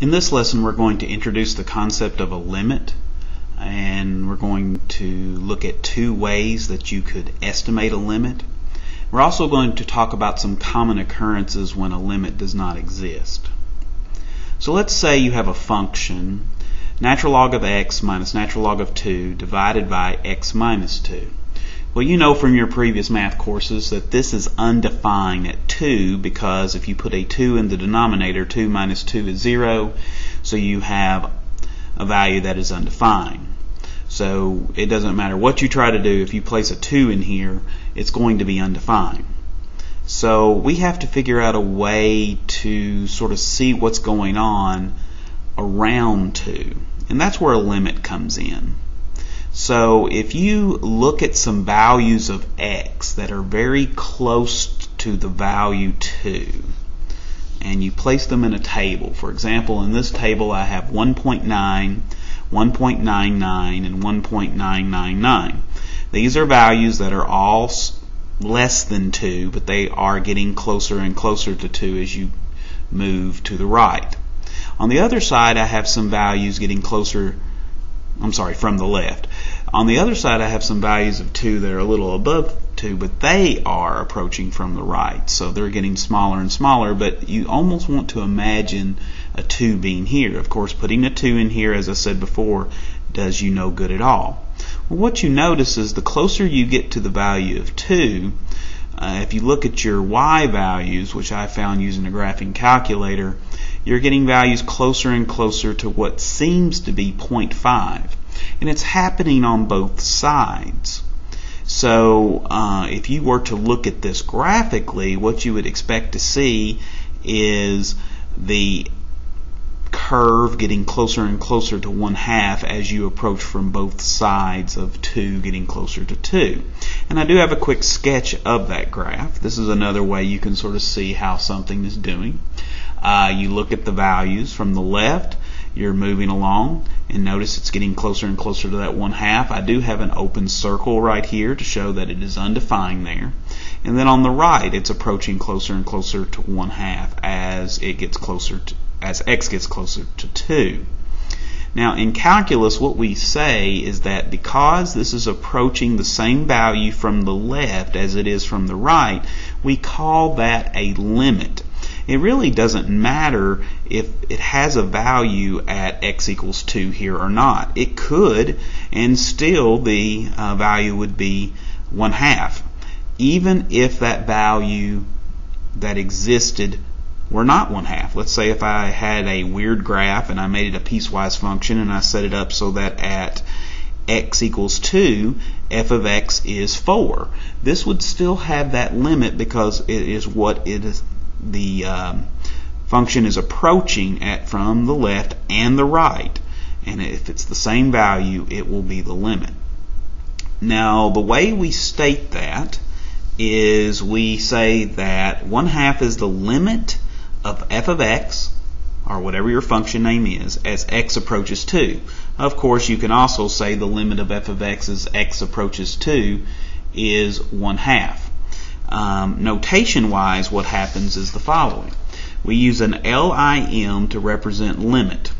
In this lesson, we're going to introduce the concept of a limit, and we're going to look at two ways that you could estimate a limit. We're also going to talk about some common occurrences when a limit does not exist. So let's say you have a function, natural log of x minus natural log of 2 divided by x minus 2. Well, you know from your previous math courses that this is undefined at 2 because if you put a 2 in the denominator, 2 minus 2 is 0, so you have a value that is undefined. So it doesn't matter what you try to do, if you place a 2 in here, it's going to be undefined. So we have to figure out a way to sort of see what's going on around 2, and that's where a limit comes in. So if you look at some values of x that are very close to the value 2 and you place them in a table, for example, in this table I have 1.9, 1.99, and 1.999. These are values that are all less than 2, but they are getting closer and closer to 2 as you move to the right. On the other side I have some values getting closer, from the left. On the other side I have some values of 2 that are a little above 2, but they are approaching from the right. So they're getting smaller and smaller, but you almost want to imagine a 2 being here. Of course, putting a 2 in here, as I said before, does you no good at all. Well, what you notice is the closer you get to the value of 2, if you look at your y values, which I found using a graphing calculator, you're getting values closer and closer to what seems to be 0.5. And it's happening on both sides. So if you were to look at this graphically, what you would expect to see is the curve getting closer and closer to 1/2 as you approach from both sides of 2 getting closer to 2. And I do have a quick sketch of that graph. This is another way you can sort of see how something is doing. You look at the values from the left, you're moving along, and notice it's getting closer and closer to that 1/2. I do have an open circle right here to show that it is undefined there. And then on the right, it's approaching closer and closer to 1/2 as it gets closer to, as x gets closer to 2. Now in calculus, what we say is that because this is approaching the same value from the left as it is from the right, we call that a limit. It really doesn't matter if it has a value at x equals 2 here or not. It could, and still the value would be 1/2. Even if that value that existed were not 1/2. Let's say if I had a weird graph and I made it a piecewise function and I set it up so that at x equals 2, f of x is 4. This would still have that limit because it is what it is. The function is approaching at from the left and the right, and if it's the same value, it will be the limit. Now the way we state that is we say that 1/2 is the limit of f of x, or whatever your function name is, as x approaches 2. Of course, you can also say the limit of f of x as x approaches 2 is 1/2. Notation wise, what happens is the following. We use an LIM to represent limit,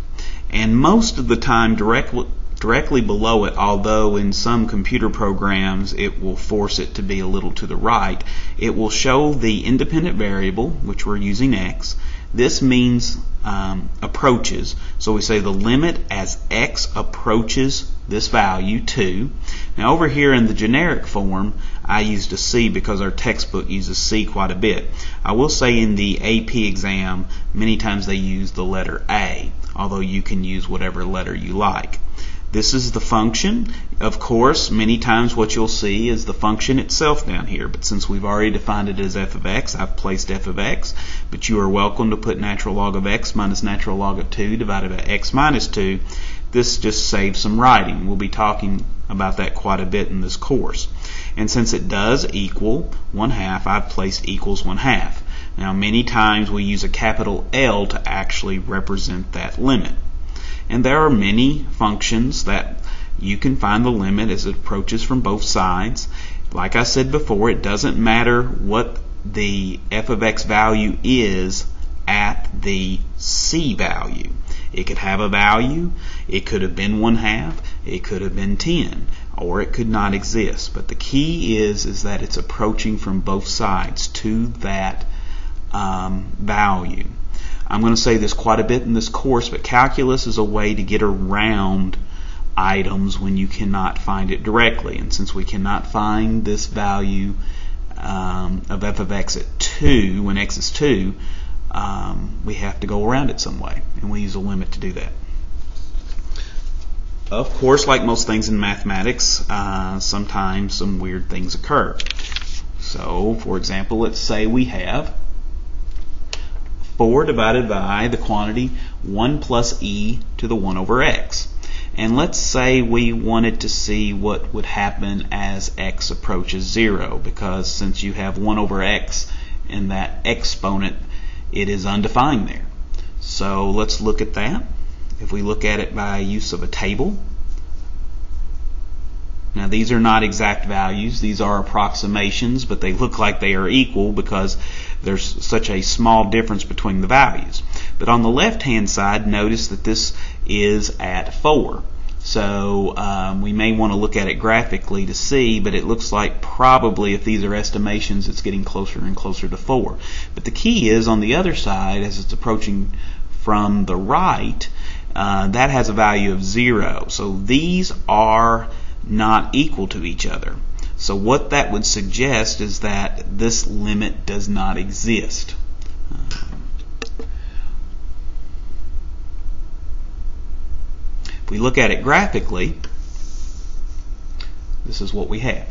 and most of the time directly below it, although in some computer programs it will force it to be a little to the right, it will show the independent variable, which we're using x. This means approaches, so we say the limit as x approaches this value 2. Now over here in the generic form, I used a C because our textbook uses C quite a bit. I will say in the AP exam, many times they use the letter A, although you can use whatever letter you like. This is the function. Of course, many times what you'll see is the function itself down here, but since we've already defined it as f of x, I've placed f of x, but you are welcome to put natural log of x minus natural log of 2 divided by x minus 2. This just saves some writing. We'll be talking about that quite a bit in this course. And since it does equal 1/2, I've placed equals 1/2. Now many times we use a capital L to actually represent that limit. And there are many functions that you can find the limit as it approaches from both sides. Like I said before, it doesn't matter what the f of x value is at the c value. It could have a value, it could have been 1/2, it could have been 10, or it could not exist. But the key is that it's approaching from both sides to that value. I'm going to say this quite a bit in this course, but calculus is a way to get around items when you cannot find it directly. And since we cannot find this value of f of x at 2, when x is 2, we have to go around it some way, and we use a limit to do that. Of course, like most things in mathematics, sometimes some weird things occur. So, for example, let's say we have 4 divided by the quantity 1 plus e to the 1 over x. And let's say we wanted to see what would happen as x approaches 0, because since you have 1 over x in that exponent, it is undefined there. So let's look at that. If we look at it by use of a table, now these are not exact values, these are approximations, but they look like they are equal because there's such a small difference between the values. But on the left hand side, notice that this is at 4. So we may want to look at it graphically to see, but it looks like probably if these are estimations, it's getting closer and closer to 4. But the key is on the other side, as it's approaching from the right, that has a value of 0. So these are not equal to each other. So what that would suggest is that this limit does not exist. If we look at it graphically, this is what we have.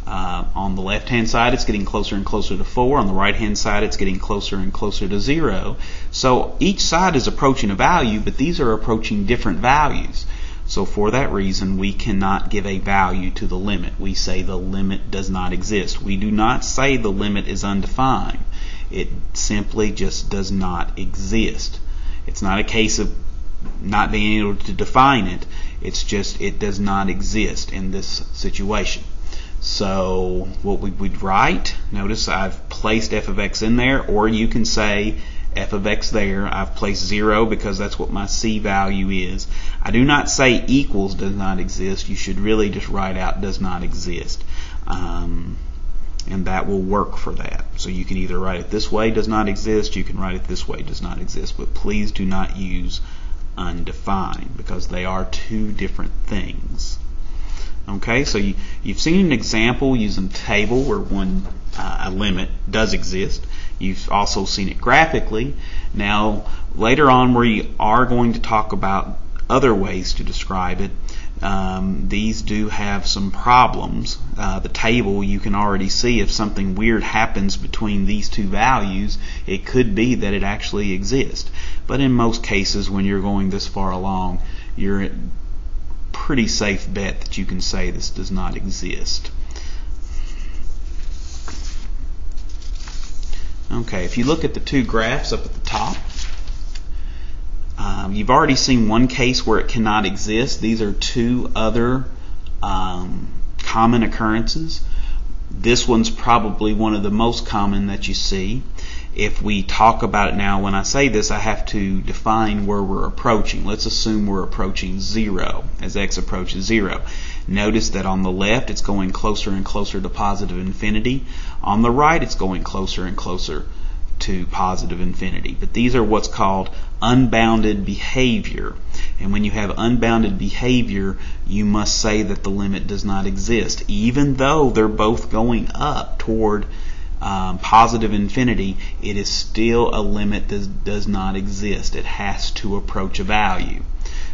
On the left hand side, it's getting closer and closer to 4. On the right hand side, it's getting closer and closer to 0. So each side is approaching a value, but these are approaching different values. So for that reason, we cannot give a value to the limit. We say the limit does not exist. We do not say the limit is undefined. It simply just does not exist. It's not a case of not being able to define it. It's just it does not exist in this situation. So what we would write, notice I've placed f of x in there, or you can say f of x there. I've placed 0 because that's what my c value is. I do not say equals does not exist. You should really just write out does not exist. And that will work for that. So you can either write it this way, does not exist. You can write it this way, does not exist. But please do not use undefined, because they are two different things. Okay, so you've seen an example using a table where a limit does exist. You've also seen it graphically. Now, later on, we are going to talk about other ways to describe it. These do have some problems. The table, you can already see if something weird happens between these two values, it could be that it actually exists. But in most cases, when you're going this far along, you're at pretty safe bet that you can say this does not exist. Okay, if you look at the two graphs up at the top, you've already seen one case where it cannot exist. These are two other common occurrences. This one's probably one of the most common that you see. If we talk about it now, when I say this, I have to define where we're approaching. Let's assume we're approaching 0 as x approaches 0. Notice that on the left it's going closer and closer to positive infinity. On the right it's going closer and closer to positive infinity. But these are what's called unbounded behavior. And when you have unbounded behavior, you must say that the limit does not exist. Even though they're both going up toward positive infinity, it is still a limit that does not exist. It has to approach a value.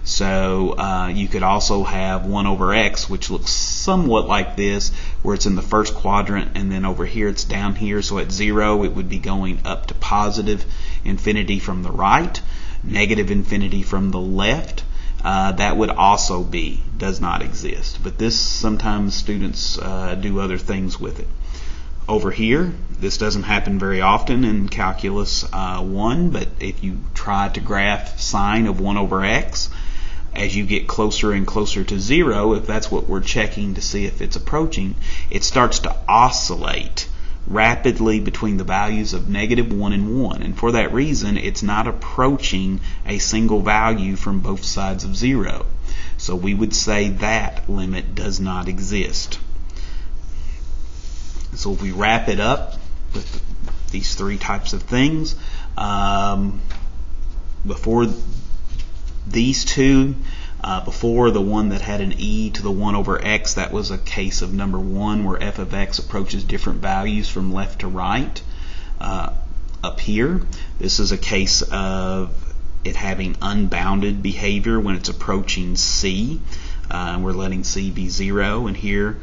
So you could also have 1 over x, which looks somewhat like this, where it's in the first quadrant, and then over here it's down here. So at 0 it would be going up to positive infinity from the right, negative infinity from the left. That would also be does not exist. But this, sometimes students do other things with it. Over here, this doesn't happen very often in Calculus 1, but if you try to graph sine of 1 over x, as you get closer and closer to 0, if that's what we're checking to see if it's approaching, it starts to oscillate rapidly between the values of -1 and 1, and for that reason it's not approaching a single value from both sides of 0. So we would say that limit does not exist. So if we wrap it up with these three types of things, before these two, before the one that had an e to the 1 over x, that was a case of number 1 where f of x approaches different values from left to right. Up here, this is a case of it having unbounded behavior when it's approaching c, and we're letting c be 0. And here,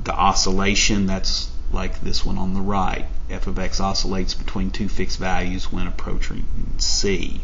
the oscillation, that's like this one on the right. F of x oscillates between two fixed values when approaching c.